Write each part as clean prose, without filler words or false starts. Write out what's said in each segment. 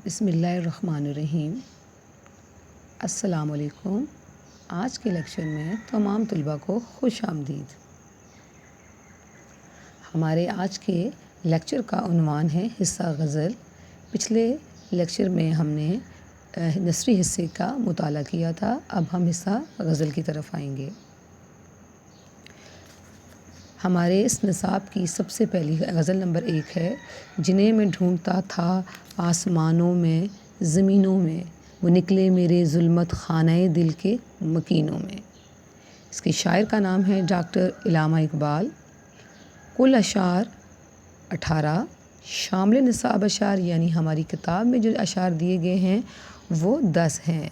بسم اللہ الرحمن الرحیم۔ السلام علیکم۔ آج کے لیکچر میں تمام طلباء کو خوش آمدید۔ ہمارے آج کے لیکچر کا عنوان ہے حصہ غزل۔ پچھلے لیکچر میں ہم نے نثری حصے کا مطالعہ کیا تھا، اب ہم حصہ غزل کی طرف آئیں گے۔ ہمارے اس نصاب کی سب سے پہلی غزل نمبر 1 ہے۔ جنہیں میں ڈھونڈتا تھا آسمانوں میں زمینوں میں، وہ نکلے میرے ظلمت خانہ دل کے مکینوں میں۔ اس کے شاعر کا نام ہے ڈاکٹر علامہ اقبال۔ کل اشعار 18، شامل نصاب اشعار یعنی ہماری کتاب میں جو اشعار دیے گئے ہیں وہ 10 ہیں،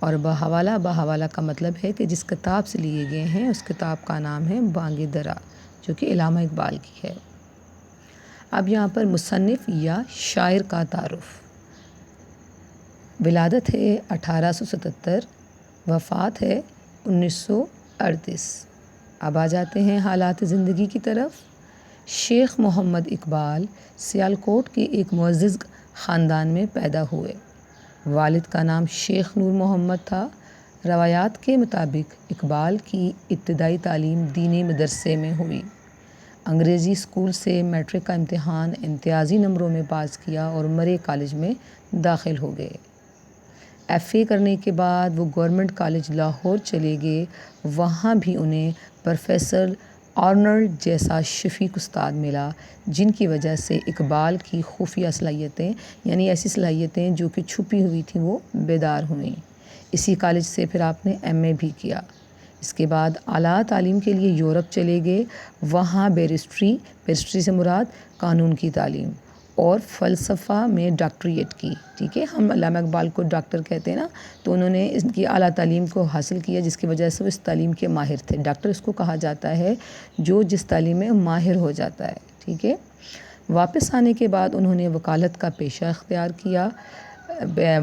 اور بحوالہ کا مطلب ہے کہ جس کتاب سے لیے گئے ہیں اس کتاب کا نام ہے بانگ درا، جو کہ علامہ اقبال کی ہے۔ اب یہاں پر مصنف یا شاعر کا تعارف۔ ولادت ہے 1877، وفات ہے 1938۔ اب آ جاتے ہیں حالات زندگی کی طرف۔ شیخ محمد اقبال سیالکوٹ کے ایک معزز خاندان میں پیدا ہوئے۔ والد کا نام شیخ نور محمد تھا۔ روایات کے مطابق اقبال کی ابتدائی تعلیم دینی مدرسے میں ہوئی۔ انگریزی اسکول سے میٹرک کا امتحان امتیازی نمبروں میں پاس کیا اور مرے کالج میں داخل ہو گئے۔ ایف اے کرنے کے بعد وہ گورنمنٹ کالج لاہور چلے گئے۔ وہاں بھی انہیں پروفیسر آرنلڈ جیسا شفیق استاد ملا، جن کی وجہ سے اقبال کی خفیہ صلاحیتیں یعنی ایسی صلاحیتیں جو کہ چھپی ہوئی تھیں وہ بیدار ہوئیں۔ اسی کالج سے پھر آپ نے ایم اے بھی کیا۔ اس کے بعد اعلیٰ تعلیم کے لیے یورپ چلے گئے۔ وہاں بیرسٹری سے مراد قانون کی تعلیم اور فلسفہ میں ڈاکٹریٹ کی۔ ٹھیک ہے، ہم علامہ اقبال کو ڈاکٹر کہتے ہیں نا، تو انہوں نے ان کی اعلیٰ تعلیم کو حاصل کیا، جس کی وجہ سے وہ اس تعلیم کے ماہر تھے۔ ڈاکٹر اس کو کہا جاتا ہے جو جس تعلیم میں ماہر ہو جاتا ہے۔ ٹھیک ہے، واپس آنے کے بعد انہوں نے وکالت کا پیشہ اختیار کیا،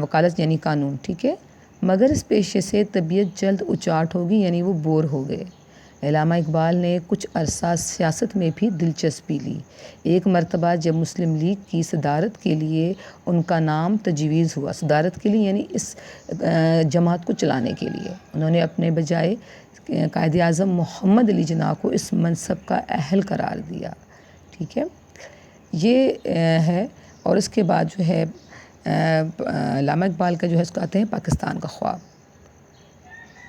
وکالت یعنی قانون۔ ٹھیک ہے، مگر اس پیشے سے طبیعت جلد اچاٹ ہوگی، یعنی وہ بور ہو گئے۔ علامہ اقبال نے کچھ عرصہ سیاست میں بھی دلچسپی لی۔ ایک مرتبہ جب مسلم لیگ کی صدارت کے لیے ان کا نام تجویز ہوا، صدارت کے لیے یعنی اس جماعت کو چلانے کے لیے، انہوں نے اپنے بجائے قائد اعظم محمد علی جناح کو اس منصب کا اہل قرار دیا۔ ٹھیک ہے، یہ ہے۔ اور اس کے بعد جو ہے علامہ اقبال کا جو ہے اس کو آتے ہیں پاکستان کا خواب۔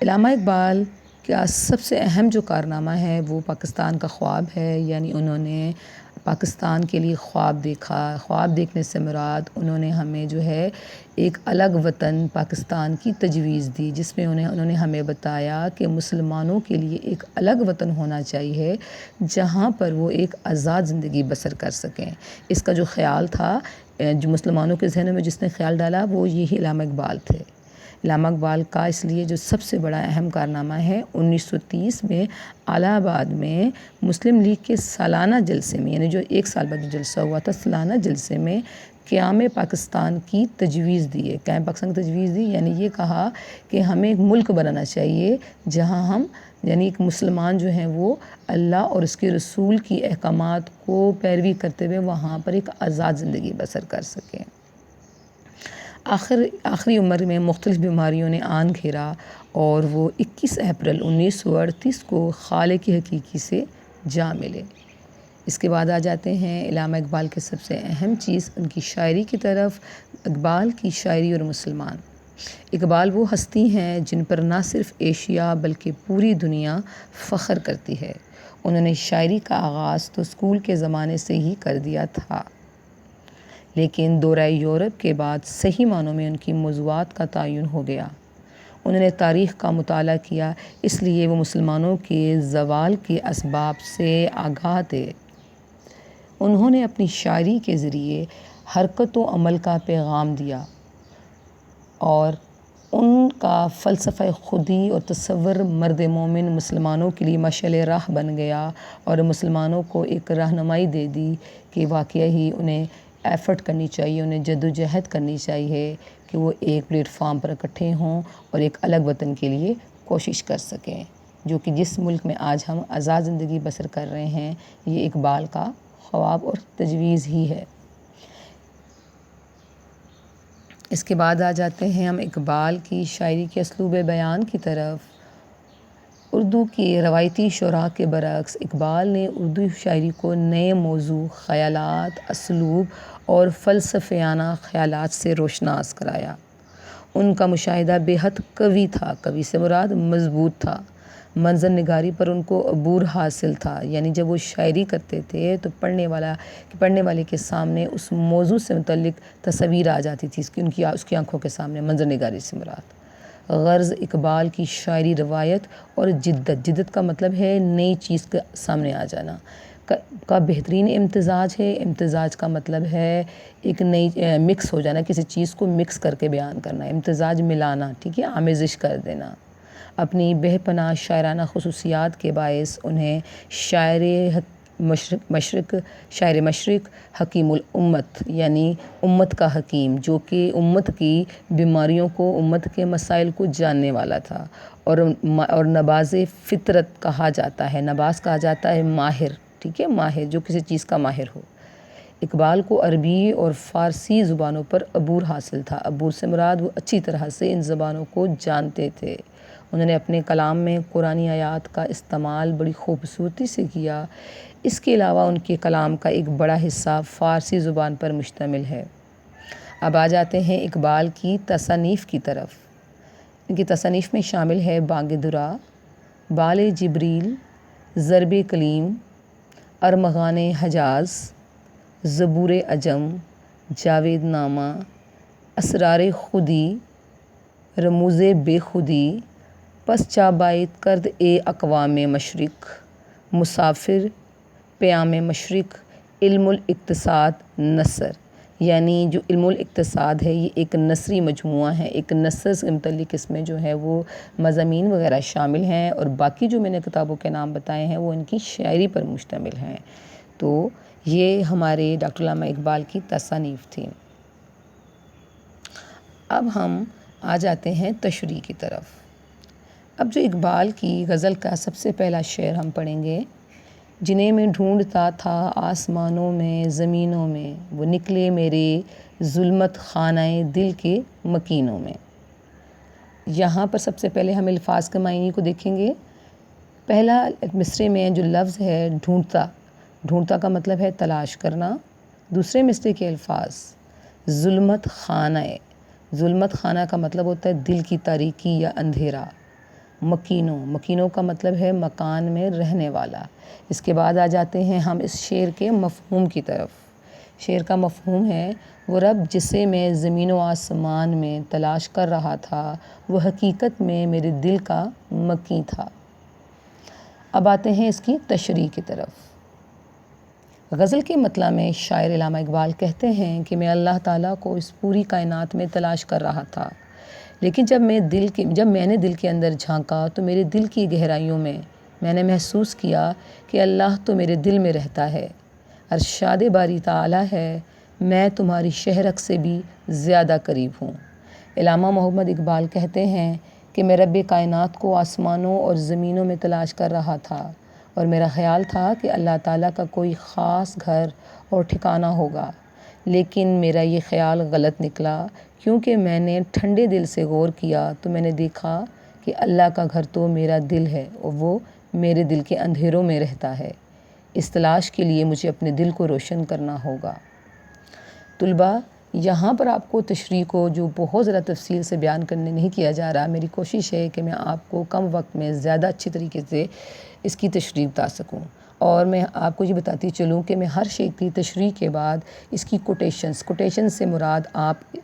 علامہ اقبال کا سب سے اہم جو کارنامہ ہے وہ پاکستان کا خواب ہے، یعنی انہوں نے پاکستان کے لیے خواب دیکھا۔ خواب دیکھنے سے مراد انہوں نے ہمیں جو ہے ایک الگ وطن پاکستان کی تجویز دی، جس میں انہوں نے ہمیں بتایا کہ مسلمانوں کے لیے ایک الگ وطن ہونا چاہیے جہاں پر وہ ایک آزاد زندگی بسر کر سکیں۔ اس کا جو خیال تھا، جو مسلمانوں کے ذہنوں میں جس نے خیال ڈالا، وہ یہی علامہ اقبال تھے۔ علامہ اقبال کا اس لیے جو سب سے بڑا اہم کارنامہ ہے، 1930 میں الہ آباد میں مسلم لیگ کے سالانہ جلسے میں، یعنی جو ایک سال بعد جو جلسہ ہوا تھا، سالانہ جلسے میں قیام پاکستان کی تجویز دی ہے۔ قیام پاکستان کی تجویز دی یعنی یہ کہا کہ ہمیں ایک ملک بنانا چاہیے جہاں ہم یعنی ایک مسلمان جو ہیں وہ اللہ اور اس کے رسول کی احکامات کو پیروی کرتے ہوئے وہاں پر ایک آزاد زندگی بسر کر سکیں۔ آخری عمر میں مختلف بیماریوں نے آن گھیرا اور وہ 21 اپریل 1938 کو خالق حقیقی سے جا ملے۔ اس کے بعد آ جاتے ہیں علامہ اقبال کے سب سے اہم چیز ان کی شاعری کی طرف۔ اقبال کی شاعری اور مسلمان۔ اقبال وہ ہستی ہیں جن پر نہ صرف ایشیا بلکہ پوری دنیا فخر کرتی ہے۔ انہوں نے شاعری کا آغاز تو اسکول کے زمانے سے ہی کر دیا تھا، لیکن دورہ یورپ کے بعد صحیح معنوں میں ان کی موضوعات کا تعین ہو گیا۔ انہوں نے تاریخ کا مطالعہ کیا، اس لیے وہ مسلمانوں کے زوال کے اسباب سے آگاہ تھے۔ انہوں نے اپنی شاعری کے ذریعے حرکت و عمل کا پیغام دیا اور ان کا فلسفہ خودی اور تصور مرد مومن مسلمانوں کے لیے مشعل راہ بن گیا اور مسلمانوں کو ایک رہنمائی دے دی کہ واقعی ہی انہیں ایفرٹ کرنی چاہیے، انہیں جدوجہد کرنی چاہیے کہ وہ ایک پلیٹ فارم پر اکٹھے ہوں اور ایک الگ وطن کے لیے کوشش کر سکیں، جو کہ جس ملک میں آج ہم آزاد زندگی بسر کر رہے ہیں، یہ اقبال کا خواب اور تجویز ہی ہے۔ اس کے بعد آ جاتے ہیں ہم اقبال کی شاعری کے اسلوب بیان کی طرف۔ اردو کی روایتی شعراء کے برعکس اقبال نے اردو شاعری کو نئے موضوع، خیالات، اسلوب اور فلسفیانہ خیالات سے روشناس کرایا۔ ان کا مشاہدہ بے حد قوی تھا، قوی سے مراد مضبوط تھا۔ منظر نگاری پر ان کو عبور حاصل تھا، یعنی جب وہ شاعری کرتے تھے تو پڑھنے والے کے سامنے اس موضوع سے متعلق تصویر آ جاتی تھی، اس کی آنکھوں کے سامنے، منظر نگاری سے مراد۔ غرض اقبال کی شاعری روایت اور جدت کا مطلب ہے نئی چیز کے سامنے آ جانا کا بہترین امتزاج ہے۔ امتزاج کا مطلب ہے ایک نئی مکس ہو جانا، کسی چیز کو مکس کر کے بیان کرنا، امتزاج ملانا، ٹھیک ہے، آمیزش کر دینا۔ اپنی بے پناہ شاعرانہ خصوصیات کے باعث انہیں شاعر مشرق، حکیم الامت، یعنی امت کا حکیم، جو کہ امت کی بیماریوں کو، امت کے مسائل کو جاننے والا تھا، اور نباز فطرت کہا جاتا ہے، نباز کہا جاتا ہے ماہر، ٹھیک ہے، ماہر جو کسی چیز کا ماہر ہو۔ اقبال کو عربی اور فارسی زبانوں پر عبور حاصل تھا۔ عبور سے مراد وہ اچھی طرح سے ان زبانوں کو جانتے تھے۔ انہوں نے اپنے کلام میں قرآنی آیات کا استعمال بڑی خوبصورتی سے کیا۔ اس کے علاوہ ان کے کلام کا ایک بڑا حصہ فارسی زبان پر مشتمل ہے۔ اب آ جاتے ہیں اقبال کی تصانیف کی طرف۔ ان کی تصانیف میں شامل ہے بانگ درا، بال جبریل، ضرب کلیم، ارمغان حجاز، زبور عجم، جاوید نامہ، اسرار خودی، رموز بے خودی، پس چابائت کرد اے اقوام مشرق، مسافر، پیام مشرق، علم الاقتصاد، نثر، یعنی جو علم الاقتصاد ہے یہ ایک نثری مجموعہ ہے، ایک نثر سے متعلق اس میں جو ہے وہ مضامین وغیرہ شامل ہیں، اور باقی جو میں نے کتابوں کے نام بتائے ہیں وہ ان کی شاعری پر مشتمل ہیں۔ تو یہ ہمارے ڈاکٹر علامہ اقبال کی تصانیف تھیں۔ اب ہم آ جاتے ہیں تشریح کی طرف۔ اب جو اقبال کی غزل کا سب سے پہلا شعر ہم پڑھیں گے، جنہیں میں ڈھونڈتا تھا آسمانوں میں، زمینوں میں، وہ نکلے میرے ظلمت خانہ دل کے مکینوں میں۔ یہاں پر سب سے پہلے ہم الفاظ کے معنی کو دیکھیں گے۔ پہلا مصرعے میں جو لفظ ہے ڈھونڈتا، ڈھونڈتا کا مطلب ہے تلاش کرنا۔ دوسرے مصرعے کے الفاظ ظلمت خانہ، ظلمت خانہ کا مطلب ہوتا ہے دل کی تاریکی یا اندھیرا۔ مکینوں، مکینوں کا مطلب ہے مکان میں رہنے والا۔ اس کے بعد آ جاتے ہیں ہم اس شعر کے مفہوم کی طرف۔ شعر کا مفہوم ہے وہ رب جسے میں زمین و آسمان میں تلاش کر رہا تھا، وہ حقیقت میں میرے دل کا مکیں تھا۔ اب آتے ہیں اس کی تشریح کی طرف۔ غزل کے مطلع میں شاعر علامہ اقبال کہتے ہیں کہ میں اللہ تعالیٰ کو اس پوری کائنات میں تلاش کر رہا تھا، لیکن جب میں نے دل کے اندر جھانکا تو میرے دل کی گہرائیوں میں نے محسوس کیا کہ اللہ تو میرے دل میں رہتا ہے۔ ارشاد باری تعالیٰ ہے، میں تمہاری شہرک سے بھی زیادہ قریب ہوں۔ علامہ محمد اقبال کہتے ہیں کہ میں رب کائنات کو آسمانوں اور زمینوں میں تلاش کر رہا تھا، اور میرا خیال تھا کہ اللہ تعالیٰ کا کوئی خاص گھر اور ٹھکانہ ہوگا، لیکن میرا یہ خیال غلط نکلا، کیونکہ میں نے ٹھنڈے دل سے غور کیا تو میں نے دیکھا کہ اللہ کا گھر تو میرا دل ہے، اور وہ میرے دل کے اندھیروں میں رہتا ہے۔ اس تلاش کے لیے مجھے اپنے دل کو روشن کرنا ہوگا۔ طلباء، یہاں پر آپ کو تشریح کو جو بہت زیادہ تفصیل سے بیان کرنے نہیں کیا جا رہا، میری کوشش ہے کہ میں آپ کو کم وقت میں زیادہ اچھی طریقے سے اس کی تشریح بتا سکوں، اور میں آپ کو یہ بتاتی چلوں کہ میں ہر شعر کی تشریح کے بعد اس کی کوٹیشن سے مراد آپ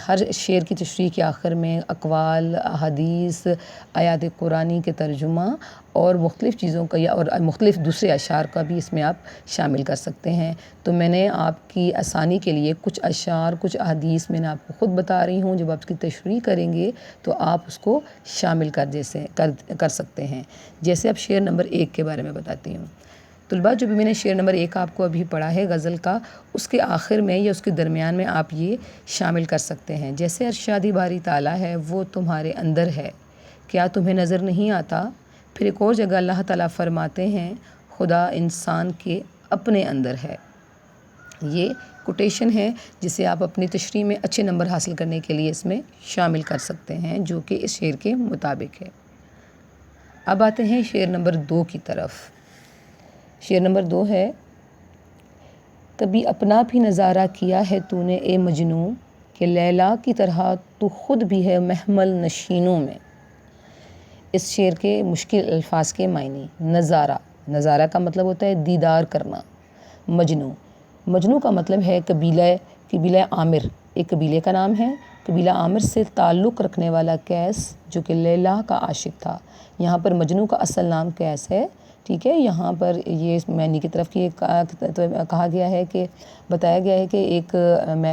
ہر شعر کی تشریح کے آخر میں اقوال، احادیث، آیات قرآنی کے ترجمہ اور مختلف چیزوں کا اور مختلف دوسرے اشعار کا بھی اس میں آپ شامل کر سکتے ہیں۔ تو میں نے آپ کی آسانی کے لیے کچھ اشعار، کچھ احادیث میں نے آپ کو خود بتا رہی ہوں، جب آپ اس کی تشریح کریں گے تو آپ اس کو شامل کر سکتے ہیں۔ جیسے اب شعر نمبر 1 کے بارے میں بتاتی ہوں۔ طلباء، جو بھی میں نے شعر نمبر 1 آپ کو ابھی پڑھا ہے غزل کا، اس کے آخر میں یا اس کے درمیان میں آپ یہ شامل کر سکتے ہیں، جیسے ارشاد باری تعالیٰ ہے، وہ تمہارے اندر ہے، کیا تمہیں نظر نہیں آتا؟ پھر ایک اور جگہ اللہ تعالیٰ فرماتے ہیں، خدا انسان کے اپنے اندر ہے۔ یہ کوٹیشن ہے جسے آپ اپنی تشریح میں اچھے نمبر حاصل کرنے کے لیے اس میں شامل کر سکتے ہیں، جو کہ اس شعر کے مطابق ہے۔ اب آتے ہیں شعر نمبر 2 کی طرف۔ شعر نمبر 2 ہے، کبھی اپنا بھی نظارہ کیا ہے تو نے اے مجنوں، کہ لیلا کی طرح تو خود بھی ہے محمل نشینوں میں۔ اس شعر کے مشکل الفاظ کے معنی: نظارہ کا مطلب ہوتا ہے دیدار کرنا۔ مجنوں کا مطلب ہے قبیلہ عامر، ایک قبیلے کا نام ہے۔ قبیلہ عامر سے تعلق رکھنے والا قیس جو کہ لیلا کا عاشق تھا۔ یہاں پر مجنوں کا اصل نام قیس ہے، ٹھیک ہے۔ یہاں پر یہ معنی کی طرف کہا گیا ہے کہ بتایا گیا ہے کہ ایک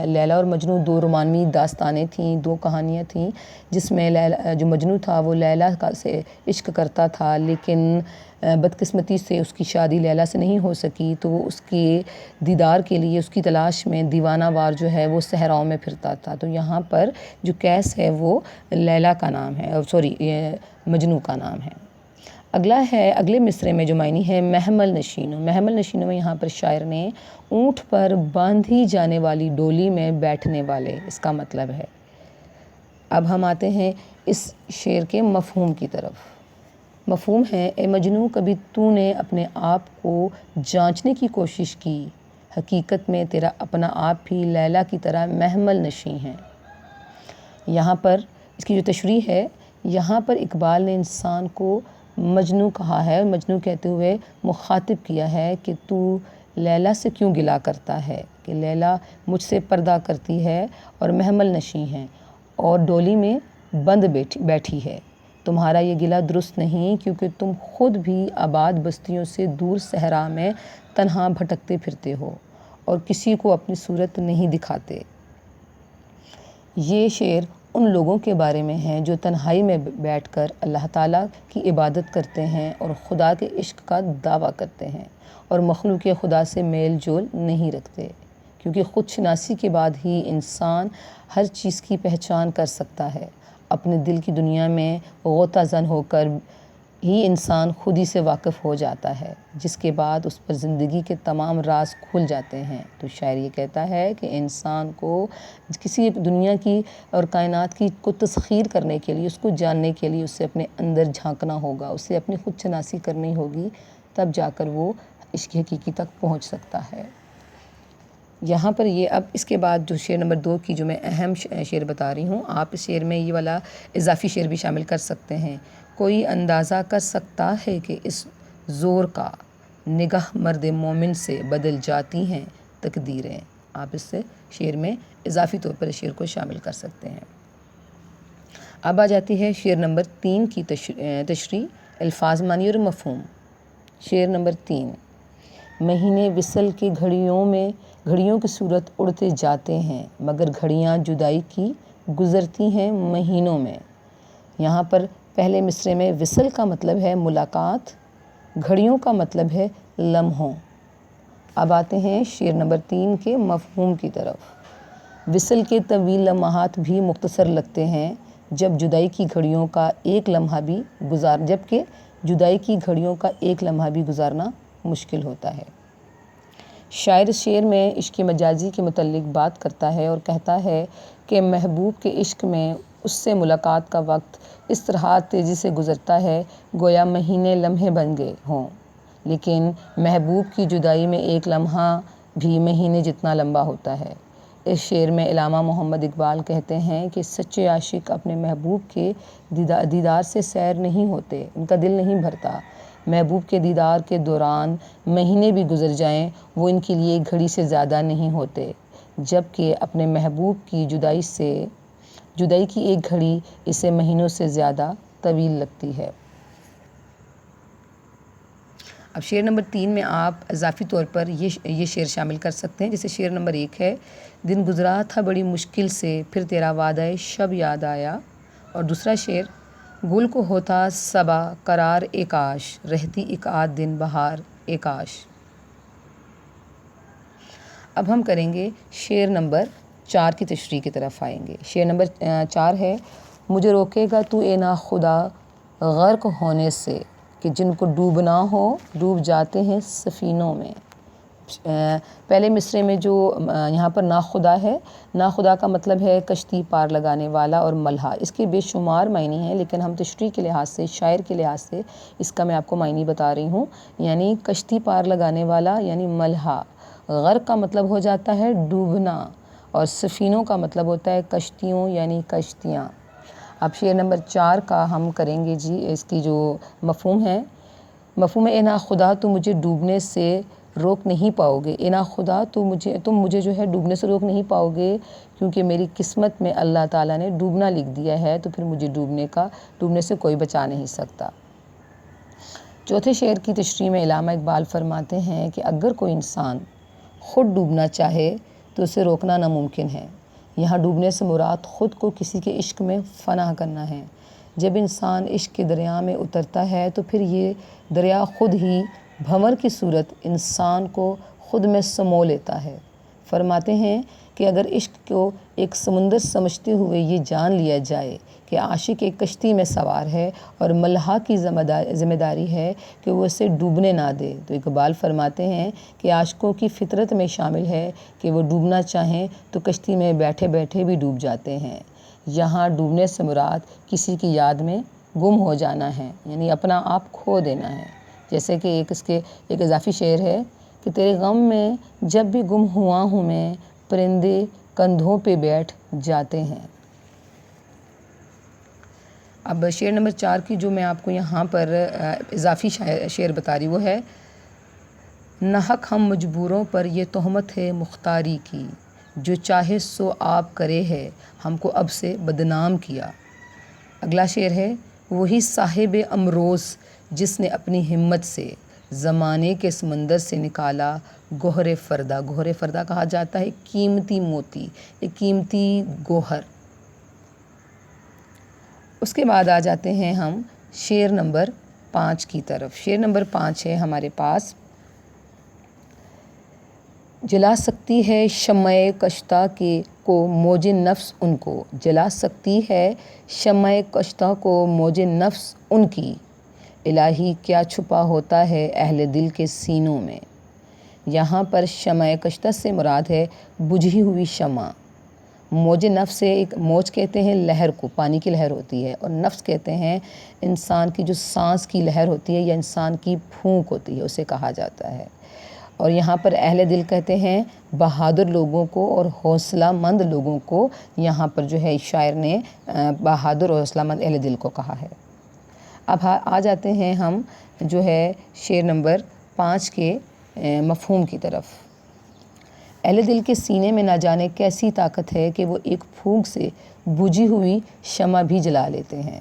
لیلا اور مجنوں 2 رومانوی داستانیں تھیں، 2 کہانیاں تھیں، جس میں جو مجنوں تھا وہ لیلا سے عشق کرتا تھا، لیکن بدقسمتی سے اس کی شادی لیلا سے نہیں ہو سکی، تو وہ اس کے دیدار کے لیے اس کی تلاش میں دیوانہ وار جو ہے وہ صحراؤں میں پھرتا تھا۔ تو یہاں پر جو قیس ہے وہ لیلا کا نام ہے، مجنوں کا نام ہے۔ اگلے مصرعے میں جو معنی ہے محمل نشینوں۔ محمل نشینوں میں یہاں پر شاعر نے اونٹ پر باندھی جانے والی ڈولی میں بیٹھنے والے، اس کا مطلب ہے۔ اب ہم آتے ہیں اس شعر کے مفہوم کی طرف۔ مفہوم ہے، اے مجنوں کبھی تو نے اپنے آپ کو جانچنے کی کوشش کی، حقیقت میں تیرا اپنا آپ بھی لیلا کی طرح محمل نشیں ہے۔ یہاں پر اس کی جو تشریح ہے، یہاں پر اقبال نے انسان کو مجنوں کہا ہے، مجنوں کہتے ہوئے مخاطب کیا ہے کہ تو لیلا سے کیوں گلہ کرتا ہے، کہ لیلا مجھ سے پردہ کرتی ہے اور محمل نشیں ہے اور ڈولی میں بند بیٹھی ہے۔ تمہارا یہ گلہ درست نہیں، کیونکہ تم خود بھی آباد بستیوں سے دور صحرا میں تنہا بھٹکتے پھرتے ہو اور کسی کو اپنی صورت نہیں دکھاتے۔ یہ شعر ان لوگوں کے بارے میں ہیں جو تنہائی میں بیٹھ کر اللہ تعالیٰ کی عبادت کرتے ہیں اور خدا کے عشق کا دعویٰ کرتے ہیں اور مخلوق خدا سے میل جول نہیں رکھتے، کیونکہ خود شناسی کے بعد ہی انسان ہر چیز کی پہچان کر سکتا ہے۔ اپنے دل کی دنیا میں غوطہ زن ہو کر ہی انسان خود ہی سے واقف ہو جاتا ہے، جس کے بعد اس پر زندگی کے تمام راز کھل جاتے ہیں۔ تو شاعر یہ کہتا ہے کہ انسان کو کسی دنیا کی اور کائنات کی کو تسخیر کرنے کے لیے، اس کو جاننے کے لیے اسے اپنے اندر جھانکنا ہوگا، اسے اپنی خود شناسی کرنی ہوگی، تب جا کر وہ عشق حقیقی تک پہنچ سکتا ہے۔ یہاں پر یہ اب اس کے بعد جو شعر نمبر 2 کی جو میں اہم شعر بتا رہی ہوں، آپ اس شعر میں یہ والا اضافی شعر بھی شامل کر سکتے ہیں۔ کوئی اندازہ کر سکتا ہے کہ اس زور کا نگاہ مرد مومن سے بدل جاتی ہیں تقدیریں۔ آپ اس سے شعر میں اضافی طور پر اس شعر کو شامل کر سکتے ہیں۔ اب آ جاتی ہے شعر نمبر 3 کی تشریح، الفاظ، معنی اور مفہوم۔ شعر نمبر 3، مہینے وصل کی گھڑیوں کی صورت اڑتے جاتے ہیں، مگر گھڑیاں جدائی کی گزرتی ہیں مہینوں میں۔ یہاں پر پہلے مصرعے میں وصل کا مطلب ہے ملاقات، گھڑیوں کا مطلب ہے لمحوں۔ اب آتے ہیں شعر نمبر 3 کے مفہوم کی طرف۔ وصل کے طویل لمحات بھی مختصر لگتے ہیں جبکہ جدائی کی گھڑیوں کا ایک لمحہ بھی گزارنا مشکل ہوتا ہے۔ شاعر اس شعر میں عشق مجازی کے متعلق بات کرتا ہے اور کہتا ہے کہ محبوب کے عشق میں اس سے ملاقات کا وقت اس طرح تیزی سے گزرتا ہے گویا مہینے لمحے بن گئے ہوں، لیکن محبوب کی جدائی میں ایک لمحہ بھی مہینے جتنا لمبا ہوتا ہے۔ اس شعر میں علامہ محمد اقبال کہتے ہیں کہ سچے عاشق اپنے محبوب کے دیدار سے سیر نہیں ہوتے، ان کا دل نہیں بھرتا۔ محبوب کے دیدار کے دوران مہینے بھی گزر جائیں، وہ ان کے لیے ایک گھڑی سے زیادہ نہیں ہوتے، جبکہ اپنے محبوب کی جدائی کی ایک گھڑی اسے مہینوں سے زیادہ طویل لگتی ہے۔ اب شعر نمبر 3 میں آپ اضافی طور پر یہ شعر شامل کر سکتے ہیں، جیسے شعر نمبر 1 ہے، دن گزرا تھا بڑی مشکل سے پھر تیرا وعدہ شب یاد آیا، اور دوسرا شعر، گل کو ہوتا صبا قرار اے کاش، رہتی ایک آدھ دن بہار اے کاش۔ اب ہم کریں گے شعر نمبر 4 کی تشریح کی طرف آئیں گے۔ شعر نمبر 4 ہے، مجھے روکے گا تو اے ناخدا غرق ہونے سے، کہ جن کو ڈوبنا ہو ڈوب جاتے ہیں سفینوں میں۔ پہلے مصرے میں جو یہاں پر ناخدا ہے، ناخدا کا مطلب ہے کشتی پار لگانے والا اور ملہا۔ اس کے بے شمار معنی ہیں، لیکن ہم تشریح کے لحاظ سے، شاعر کے لحاظ سے اس کا میں آپ کو معنی بتا رہی ہوں۔ یعنی کشتی پار لگانے والا یعنی ملہا۔ غرق کا مطلب ہو جاتا ہے ڈوبنا، اور سفینوں کا مطلب ہوتا ہے کشتیوں یعنی کشتیاں۔ اب شعر نمبر 4 کا ہم کریں گے جی، اس کی جو مفہوم ہے، مفہوم ہے اے ناخدا تو مجھے ڈوبنے سے روک نہیں پاؤ گے۔ اے ناخدا تم مجھے جو ہے ڈوبنے سے روک نہیں پاؤ گے، کیونکہ میری قسمت میں اللہ تعالیٰ نے ڈوبنا لکھ دیا ہے، تو پھر مجھے ڈوبنے سے کوئی بچا نہیں سکتا۔ چوتھے شعر کی تشریح میں علامہ اقبال فرماتے ہیں کہ اگر کوئی انسان خود ڈوبنا چاہے تو اسے روکنا ناممکن ہے۔ یہاں ڈوبنے سے مراد خود کو کسی کے عشق میں فنا کرنا ہے۔ جب انسان عشق کے دریا میں اترتا ہے تو پھر یہ دریا خود ہی بھنور کی صورت انسان کو خود میں سمو لیتا ہے۔ فرماتے ہیں کہ اگر عشق کو ایک سمندر سمجھتے ہوئے یہ جان لیا جائے کہ عاشق ایک کشتی میں سوار ہے اور ملہا کی ذمہ داری ہے کہ وہ اسے ڈوبنے نہ دے، تو اقبال فرماتے ہیں کہ عاشقوں کی فطرت میں شامل ہے کہ وہ ڈوبنا چاہیں تو کشتی میں بیٹھے بیٹھے بھی ڈوب جاتے ہیں۔ یہاں ڈوبنے سے مراد کسی کی یاد میں گم ہو جانا ہے، یعنی اپنا آپ کھو دینا ہے۔ جیسے کہ ایک اضافی شعر ہے کہ تیرے غم میں جب بھی گم ہوا ہوں میں، پرندے کندھوں پہ بیٹھ جاتے ہیں۔ اب شعر نمبر 4 کی جو میں آپ کو یہاں پر اضافی شعر بتا رہی وہ ہے، ناحق ہم مجبوروں پر یہ تہمت ہے مختاری کی، جو چاہے سو آپ کرے ہے ہم کو اب سے بدنام کیا۔ اگلا شعر ہے، وہی صاحب امروز جس نے اپنی ہمت سے زمانے کے سمندر سے نکالا گوہر فردا۔ گوہر فردا کہا جاتا ہے قیمتی موتی، ایک قیمتی گوہر۔ اس کے بعد آ جاتے ہیں ہم شعر نمبر 5 کی طرف۔ شعر نمبر 5 ہے ہمارے پاس، جلا سکتی ہے شمع کشتہ کو موج نفس ان کو، جلا سکتی ہے شمع کشتہ کو موج نفس ان کی، الہی کیا چھپا ہوتا ہے اہل دل کے سینوں میں۔ یہاں پر شمع کشتہ سے مراد ہے بجھی ہوئی شمع۔ موج نفس سے، ایک موج کہتے ہیں لہر کو، پانی کی لہر ہوتی ہے، اور نفس کہتے ہیں انسان کی جو سانس کی لہر ہوتی ہے یا انسان کی پھونک ہوتی ہے، اسے کہا جاتا ہے۔ اور یہاں پر اہل دل کہتے ہیں بہادر لوگوں کو اور حوصلہ مند لوگوں کو، یہاں پر جو ہے شاعر نے بہادر اور حوصلہ مند اہل دل کو کہا ہے۔ اب آ جاتے ہیں ہم جو ہے شعر نمبر 5 کے مفہوم کی طرف۔ اہل دل کے سینے میں نہ جانے کیسی طاقت ہے کہ وہ ایک پھونک سے بجھی ہوئی شمع بھی جلا لیتے ہیں۔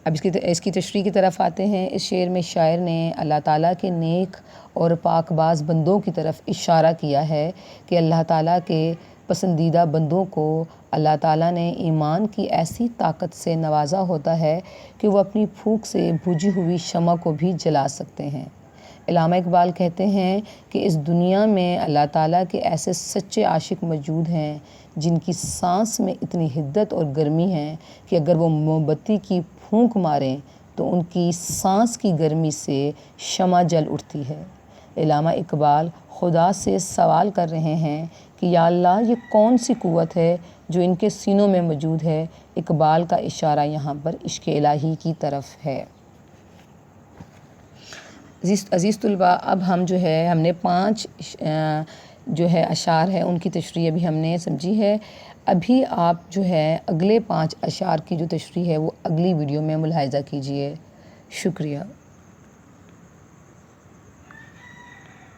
اب اس کی تشریح کی طرف آتے ہیں۔ اس شعر میں شاعر نے اللہ تعالیٰ کے نیک اور پاک باز بندوں کی طرف اشارہ کیا ہے کہ اللہ تعالیٰ کے پسندیدہ بندوں کو اللہ تعالیٰ نے ایمان کی ایسی طاقت سے نوازا ہوتا ہے کہ وہ اپنی پھونک سے بجھی ہوئی شمع کو بھی جلا سکتے ہیں۔ علامہ اقبال کہتے ہیں کہ اس دنیا میں اللہ تعالیٰ کے ایسے سچے عاشق موجود ہیں جن کی سانس میں اتنی حدت اور گرمی ہے کہ اگر وہ موم بتی کی پھونک ماریں تو ان کی سانس کی گرمی سے شمع جل اٹھتی ہے۔ علامہ اقبال خدا سے سوال کر رہے ہیں کہ یا اللہ یہ کون سی قوت ہے جو ان کے سینوں میں موجود ہے۔ اقبال کا اشارہ یہاں پر عشق الہی کی طرف ہے۔ عزیز طلباء، اب ہم نے 5 جو ہے اشعار ہے ان کی تشریح ابھی ہم نے سمجھی ہے۔ ابھی آپ جو ہے اگلے 5 اشعار کی جو تشریح ہے وہ اگلی ویڈیو میں ملاحظہ کیجیے۔ شکریہ۔